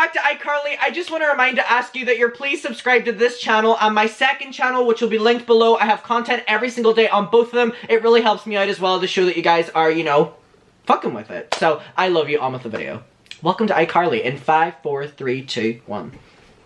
back to iCarly. I just want to ask you that you're please subscribe to this channel and my second channel, which will be linked below. I have content every single day on both of them. It really helps me out as well to show that you guys are, you know, fucking with it. So, I love you. On with the video. Welcome to iCarly in 5, 4, 3, 2, 1.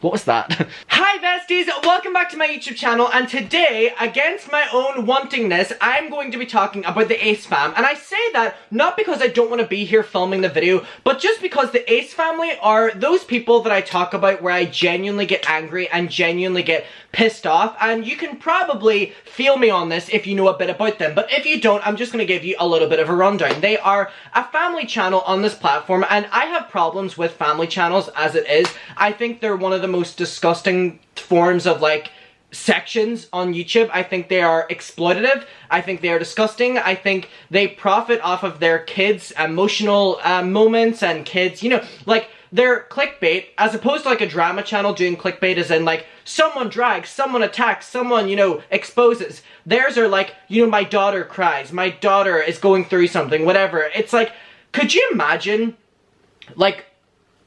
What was that? Hi besties, welcome back to my YouTube channel, and today, against my own wantingness, I'm going to be talking about the Ace fam. And I say that not because I don't want to be here filming the video, but just because the Ace family are those people that I talk about where I genuinely get angry and genuinely get pissed off, and you can probably feel me on this if you know a bit about them, but if you don't, I'm just going to give you a little bit of a rundown. They are a family channel on this platform, and I have problems with family channels as it is. I think they're one of the most disgusting forms of, like, sections on YouTube. I think they are exploitative. I think they are disgusting. I think they profit off of their kids' emotional moments and kids, you know, like, they're clickbait, as opposed to like a drama channel doing clickbait as in like, someone drags, someone attacks, someone, you know, exposes. Theirs are like, you know, my daughter cries, my daughter is going through something, whatever. It's like, could you imagine, like,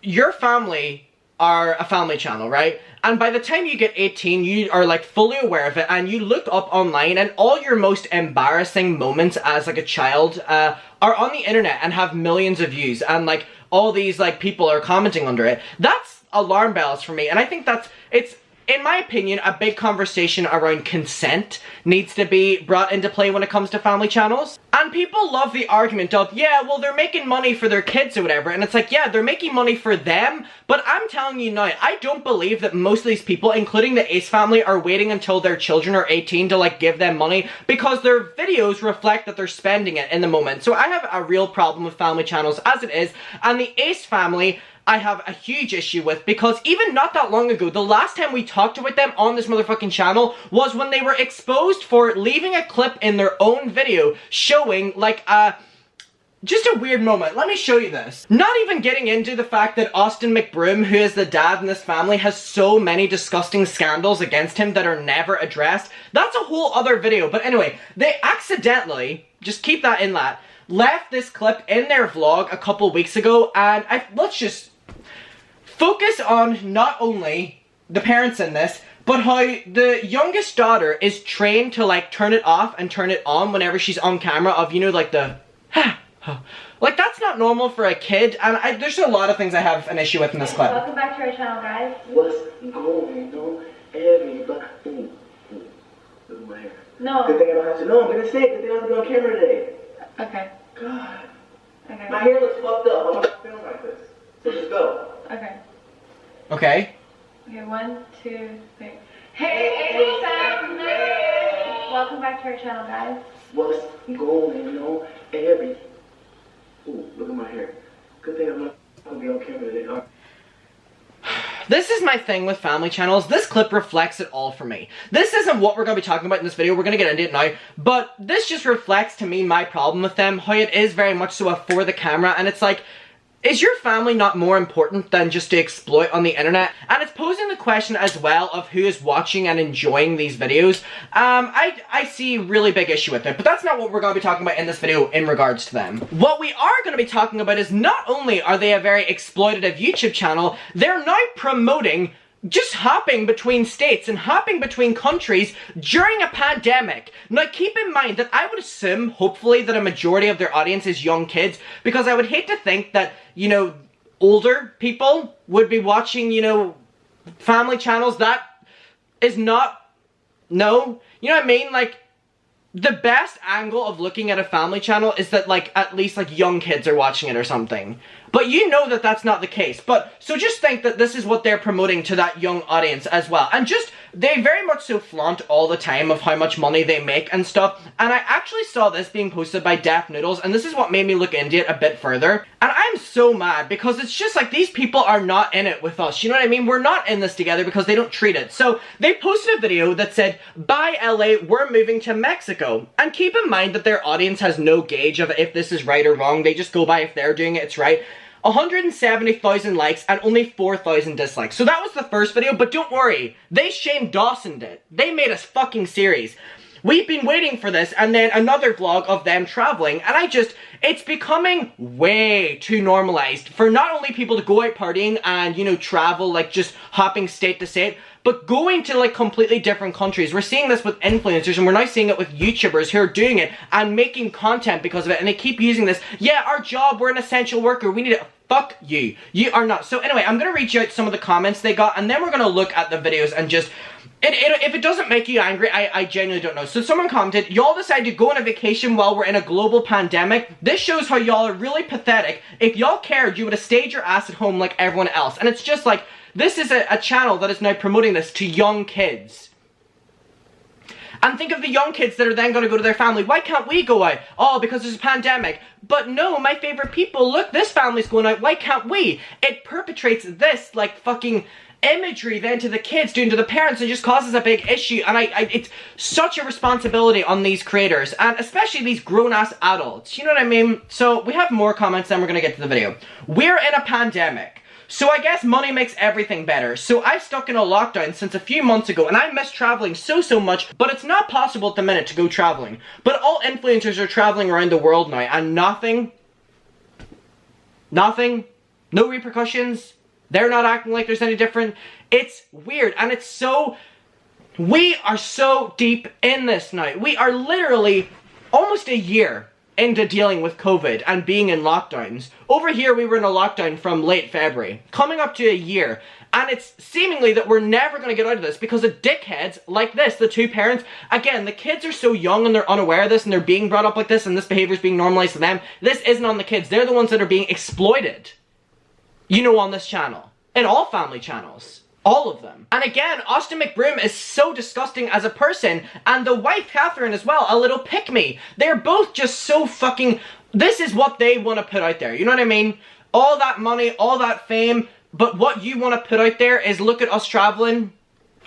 your family are a family channel, right? And by the time you get 18, you are like fully aware of it, and you look up online and all your most embarrassing moments as like a child are on the internet and have millions of views, and like all these like people are commenting under it. That's alarm bells for me, and I think it's in my opinion, a big conversation around consent needs to be brought into play when it comes to family channels. And people love the argument of, yeah, well, they're making money for their kids or whatever, and it's like, yeah, they're making money for them, but I'm telling you now, I don't believe that most of these people, including the Ace family, are waiting until their children are 18 to, like, give them money, because their videos reflect that they're spending it in the moment. So I have a real problem with family channels as it is, and the Ace family I have a huge issue with, because even not that long ago, the last time we talked about them on this motherfucking channel was when they were exposed for leaving a clip in their own video showing like just a weird moment. Let me show you this. Not even getting into the fact that Austin McBroom, who is the dad in this family, has so many disgusting scandals against him that are never addressed. That's a whole other video. But anyway, they accidentally, just keep that in that, left this clip in their vlog a couple weeks ago, and let's just focus on not only the parents in this, but how the youngest daughter is trained to like turn it off and turn it on whenever she's on camera of, you know, like the like, that's not normal for a kid, and there's a lot of things I have an issue with in this clip. Welcome back to our channel, guys. What's going on, everybody? Ooh, look at my hair. No. Good thing I don't have to. No, I'm gonna say it. Good thing I don't have to be on camera today. Okay. God. Okay. My hair looks fucked up. I'm not film like this. So just go. Okay. Okay. Okay, 1, 2, 3. Hey, Sam! Welcome back to our channel, guys. What's going on, everybody? Ooh, look at my hair. Good thing I'm not gonna be on camera today. Huh? This is my thing with family channels. This clip reflects it all for me. This isn't what we're going to be talking about in this video. We're going to get into it now. But this just reflects to me my problem with them. How it is very much so a for the camera. And it's like, is your family not more important than just to exploit on the internet? And it's posing the question as well of who is watching and enjoying these videos. I see really big issue with it, but that's not what we're going to be talking about in this video in regards to them. What we are going to be talking about is not only are they a very exploitative YouTube channel, they're now promoting just hopping between states and hopping between countries during a pandemic. Now, keep in mind that I would assume, hopefully, that a majority of their audience is young kids, because I would hate to think that, you know, older people would be watching, you know, family channels. That is not, no, you know what I mean? Like, the best angle of looking at a family channel is that, like, at least, like, young kids are watching it or something. But you know that that's not the case. But, so just think that this is what they're promoting to that young audience as well. And just, they very much so flaunt all the time of how much money they make and stuff. And I actually saw this being posted by Deaf Noodles, and this is what made me look into it a bit further. And I'm so mad, because it's just like, these people are not in it with us. You know what I mean? We're not in this together because they don't treat it. So, they posted a video that said, "Bye LA, we're moving to Mexico." And keep in mind that their audience has no gauge of if this is right or wrong. They just go by if they're doing it, it's right. 170,000 likes and only 4,000 dislikes. So that was the first video, but don't worry. They Shane Dawson'd it. They made a fucking series. we've been waiting for this, and then another vlog of them traveling, and it's becoming way too normalized for not only people to go out partying and, you know, travel, like, just hopping state to state, but going to, like, completely different countries. We're seeing this with influencers, and we're now seeing it with YouTubers who are doing it and making content because of it, and they keep using this, yeah, our job, we're an essential worker, we need it. Fuck you. You are not. So anyway, I'm gonna read you out some of the comments they got, and then we're gonna look at the videos and just... if it doesn't make you angry, I genuinely don't know. So someone commented, y'all decided to go on a vacation while we're in a global pandemic. This shows how y'all are really pathetic. If y'all cared, you would have stayed your ass at home like everyone else. And it's just like, this is a channel that is now promoting this to young kids. And think of the young kids that are then going to go to their family. Why can't we go out? Oh, because there's a pandemic. But no, my favorite people, look, this family's going out. Why can't we? It perpetrates this, like, fucking imagery then to the kids, doing to the parents, and just causes a big issue. And it's such a responsibility on these creators, and especially these grown-ass adults. You know what I mean? So we have more comments, then we're going to get to the video. We're in a pandemic. So I guess money makes everything better. So I've stuck in a lockdown since a few months ago, and I miss traveling so much, but it's not possible at the minute to go traveling. But all influencers are traveling around the world now, and nothing, no repercussions. They're not acting like there's any different. It's weird, and it's so... We are so deep in this now. We are literally almost a year into dealing with COVID and being in lockdowns. Over here, we were in a lockdown from late February, coming up to a year. And it's seemingly that we're never going to get out of this because of dickheads like this, the two parents. Again, the kids are so young and they're unaware of this, and they're being brought up like this, and this behavior is being normalized to them. This isn't on the kids. They're the ones that are being exploited. You know, on this channel. In all family channels. All of them. And again, Austin McBroom is so disgusting as a person, and the wife, Catherine, as well, a little pick-me. They're both just so fucking... This is what they want to put out there, you know what I mean? All that money, all that fame, but what you want to put out there is, look at us traveling.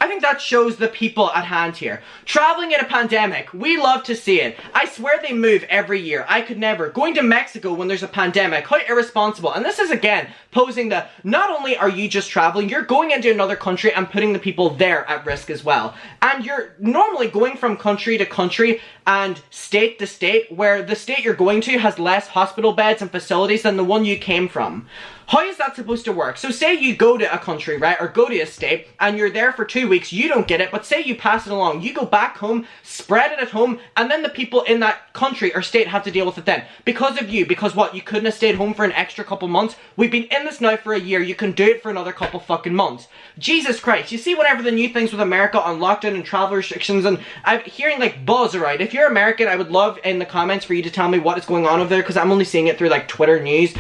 I think that shows the people at hand here. Traveling in a pandemic, we love to see it. I swear they move every year. I could never. Going to Mexico when there's a pandemic, how irresponsible. And this is, again, posing the, not only are you just traveling, you're going into another country and putting the people there at risk as well. And you're normally going from country to country and state to state, where the state you're going to has less hospital beds and facilities than the one you came from. How is that supposed to work? So say you go to a country, right, or go to a state, and you're there for 2 weeks, you don't get it, but say you pass it along, you go back home, spread it at home, and then the people in that country or state have to deal with it then. Because of you, because what, you couldn't have stayed home for an extra couple months? We've been in this now for a year, you can do it for another couple fucking months. Jesus Christ, you see whenever the new things with America on lockdown and travel restrictions, and I'm hearing like buzz around. If you're American, I would love in the comments for you to tell me what is going on over there, because I'm only seeing it through like Twitter news.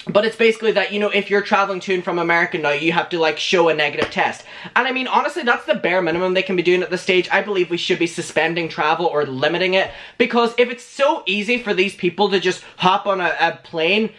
But it's basically that, you know, if you're traveling to and from America now, you have to, like, show a negative test. And I mean, honestly, that's the bare minimum they can be doing at this stage. I believe we should be suspending travel or limiting it. Because if it's so easy for these people to just hop on a plane,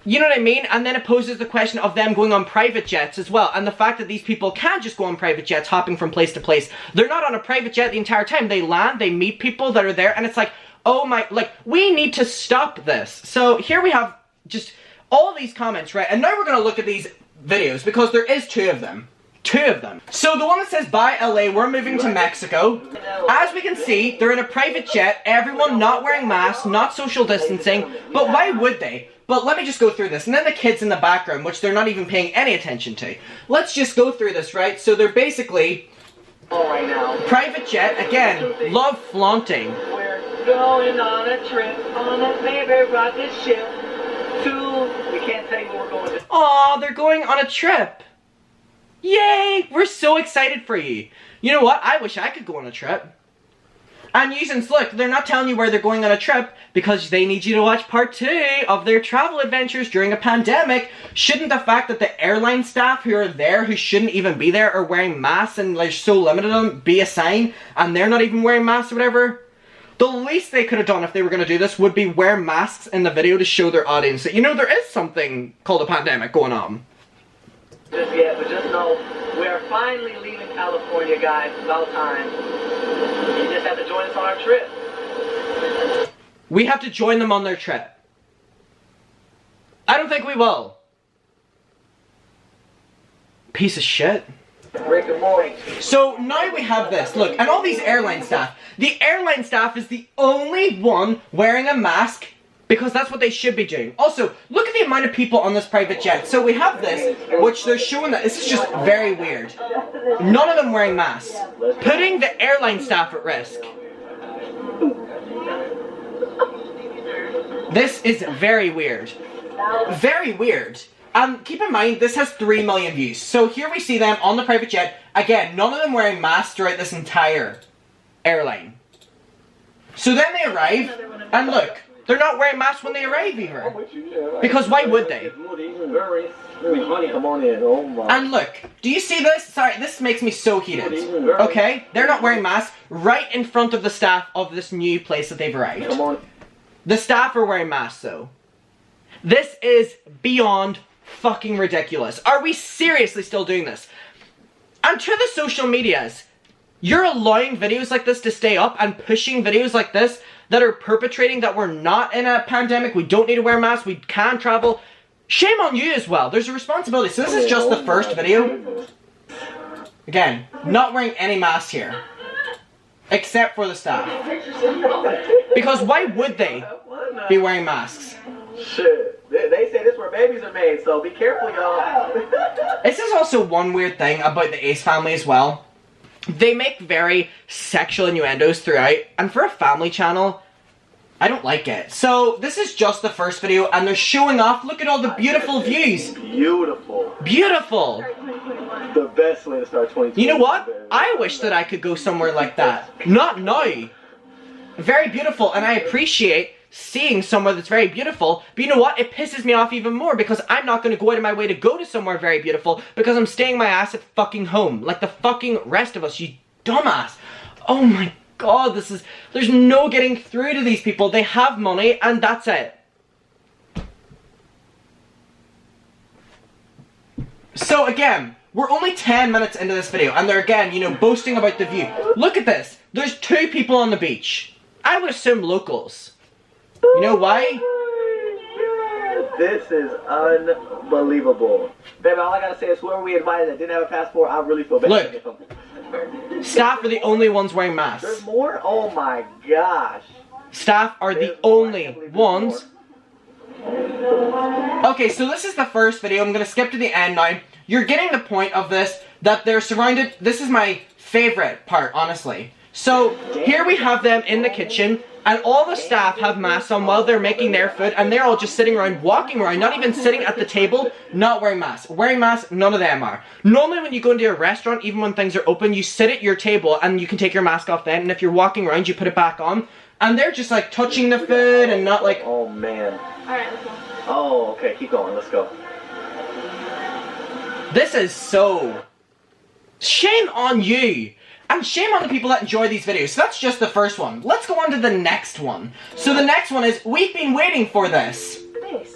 you know what I mean? And then it poses the question of them going on private jets as well. And the fact that these people can't just go on private jets, hopping from place to place. They're not on a private jet the entire time. They land, they meet people that are there, and it's like, oh my, like, we need to stop this. So here we have just all these comments, right? And now we're gonna look at these videos because there is two of them. Two of them. So the one that says, bye LA, we're moving to Mexico. As we can see, they're in a private jet, everyone not wearing masks, not social distancing, but why would they? But let me just go through this. And then the kids in the background, which they're not even paying any attention to. Let's just go through this, right? So they're basically private jet, again, love flaunting. We're going on a trip on a favorite rocket ship. We can't tell you where we're going. Aw, they're going on a trip. Yay! We're so excited for you. You know what? I wish I could go on a trip. And since look, they're not telling you where they're going on a trip because they need you to watch part 2 of their travel adventures during a pandemic. Shouldn't the fact that the airline staff who are there, who shouldn't even be there, are wearing masks and like so limited on them, be a sign, and they're not even wearing masks or whatever? The least they could have done if they were going to do this would be wear masks in the video to show their audience that, you know, there is something called a pandemic going on. Just yet, but just know, we are finally leaving California, guys. It's about time. You just have to join us on our trip. We have to join them on their trip. I don't think we will. Piece of shit. Rick and Morty. So now we have this, look, and all these airline staff. The airline staff is the only one wearing a mask because that's what they should be doing. Also, look at the amount of people on this private jet. So we have this, which they're showing that this is just very weird. None of them wearing masks. Putting the airline staff at risk. This is very weird. Very weird. And keep in mind, this has 3 million views. So here we see them on the private jet. Again, none of them wearing masks throughout this entire airline. So then they arrive, and look, they're not wearing masks when they arrive either. Because why would they? And look, do you see this? Sorry, this makes me so heated. Okay? They're not wearing masks right in front of the staff of this new place that they've arrived. The staff are wearing masks though. This is beyond fucking ridiculous. Are we seriously still doing this? And to the social medias, you're allowing videos like this to stay up and pushing videos like this that are perpetrating that we're not in a pandemic, we don't need to wear masks, we can travel. Shame on you as well. There's a responsibility. So this is just the first video. Again, not wearing any masks here. Except for the staff. Because why would they be wearing masks? Shit. They say this where babies are made, so be careful, y'all. This is also one weird thing about the Ace family as well. They make very sexual innuendos throughout, and for a family channel, I don't like it. So, this is just the first video, and they're showing off. Look at all the beautiful views. Beautiful. Beautiful. The best way to start 2020. You know what? I wish that I could go somewhere like that. Not now. Very beautiful, and I appreciate seeing somewhere that's very beautiful, but you know what? It pisses me off even more because I'm not going to go out of my way to go to somewhere very beautiful because I'm staying my ass at fucking home, like the fucking rest of us, you dumbass. Oh my god, there's no getting through to these people. They have money and that's it. So again, we're only 10 minutes into this video and they're again, you know, boasting about the view. Look at this. There's 2 people on the beach. I would assume locals. You know why? This is unbelievable. Baby, all I gotta say is whoever we invited that didn't have a passport, I really feel bad. Look, staff are the only ones wearing masks. There's more? Oh my gosh. Staff are the only ones. Okay, so this is the first video. I'm gonna skip to the end now. You're getting the point of this, that they're surrounded. This is my favorite part, honestly. So, here we have them in the kitchen, and all the staff have masks on while they're making their food, and they're all just sitting around, walking around, not even sitting at the table, not wearing masks. Wearing masks, none of them are. Normally when you go into a restaurant, even when things are open, you sit at your table, and you can take your mask off then, and if you're walking around, you put it back on. And they're just like touching the food, and not like... Oh man. Alright, let's go. Oh, okay, keep going, let's go. This is so... Shame on you! And shame on the people that enjoy these videos. So that's just the first one. Let's go on to the next one. So the next one is, we've been waiting for this.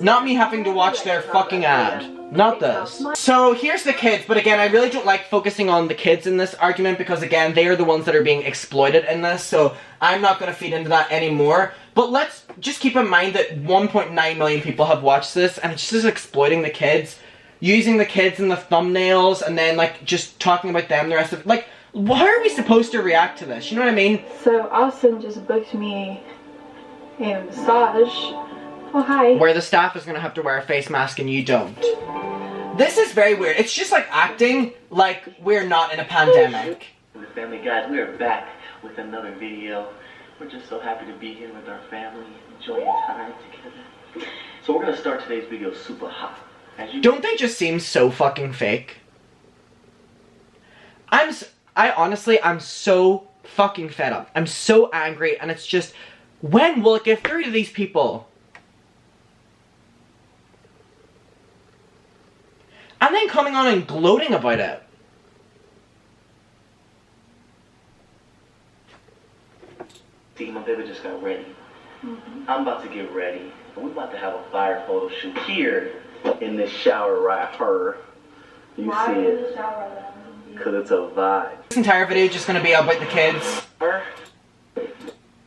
Not me having to watch their fucking ad. Not this. So here's the kids, but again, I really don't like focusing on the kids in this argument because again, they are the ones that are being exploited in this, so I'm not going to feed into that anymore. But let's just keep in mind that 1.9 million people have watched this, and it's just exploiting the kids. Using the kids in the thumbnails, and then like, just talking about them the rest of it. Like, how are we supposed to react to this? You know what I mean? So Austin just booked me a massage. Oh, hi. Where the staff is going to have to wear a face mask and you don't. This is very weird. It's just like acting like we're not in a pandemic. The family guys, we are back with another video. We're just so happy to be here with our family, enjoying time together. So we're going to start today's video super hot. Don't they just seem so fucking fake? I'm so fucking fed up. I'm so angry, and it's just, when will it get through to these people? And then coming on and gloating about it. See, my baby just got ready. I'm about to get ready. And we're about to have a fire photo shoot here in this shower right here. You see it? Because it's a vibe. This entire video is just going to be about the kids.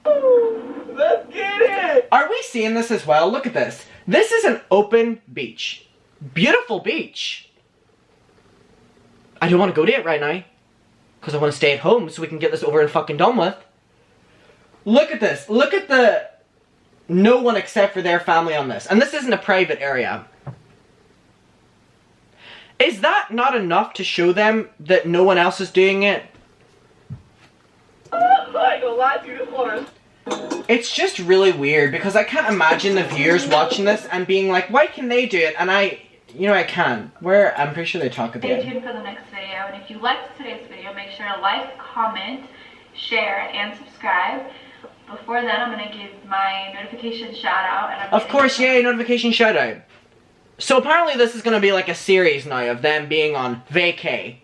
Let's get it! Are we seeing this as well? Look at this. This is an open beach. Beautiful beach. I don't want to go to it right now. Because I want to stay at home so we can get this over and fucking done with. Look at this. Look at the... No one except for their family on this. And this isn't a private area. Is that not enough to show them that no one else is doing it? It's just really weird because I can't imagine the viewers watching this and being like, why can they do it? And I can. I'm pretty sure they talk about it. Stay tuned for the next video. And if you liked today's video, make sure to like, comment, share, and subscribe. Before then, I'm going to give my notification shout out. And Of course, yay, notification shout out. So apparently this is going to be like a series now of them being on vacay.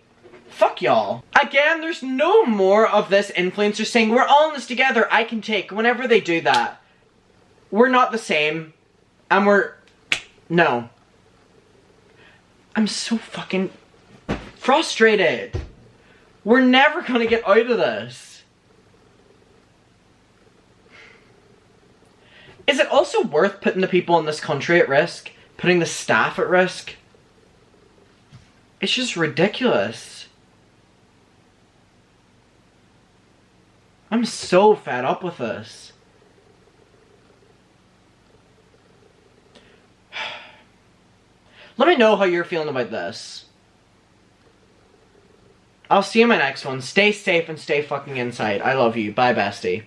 Fuck y'all. Again, there's no more of this influencer saying, we're all in this together, I can take. Whenever they do that, we're not the same. And no. I'm so fucking frustrated. We're never going to get out of this. Is it also worth putting the people in this country at risk? Putting the staff at risk? It's just ridiculous. I'm so fed up with this. Let me know how you're feeling about this. I'll see you in my next one. Stay safe and stay fucking inside. I love you. Bye, bestie.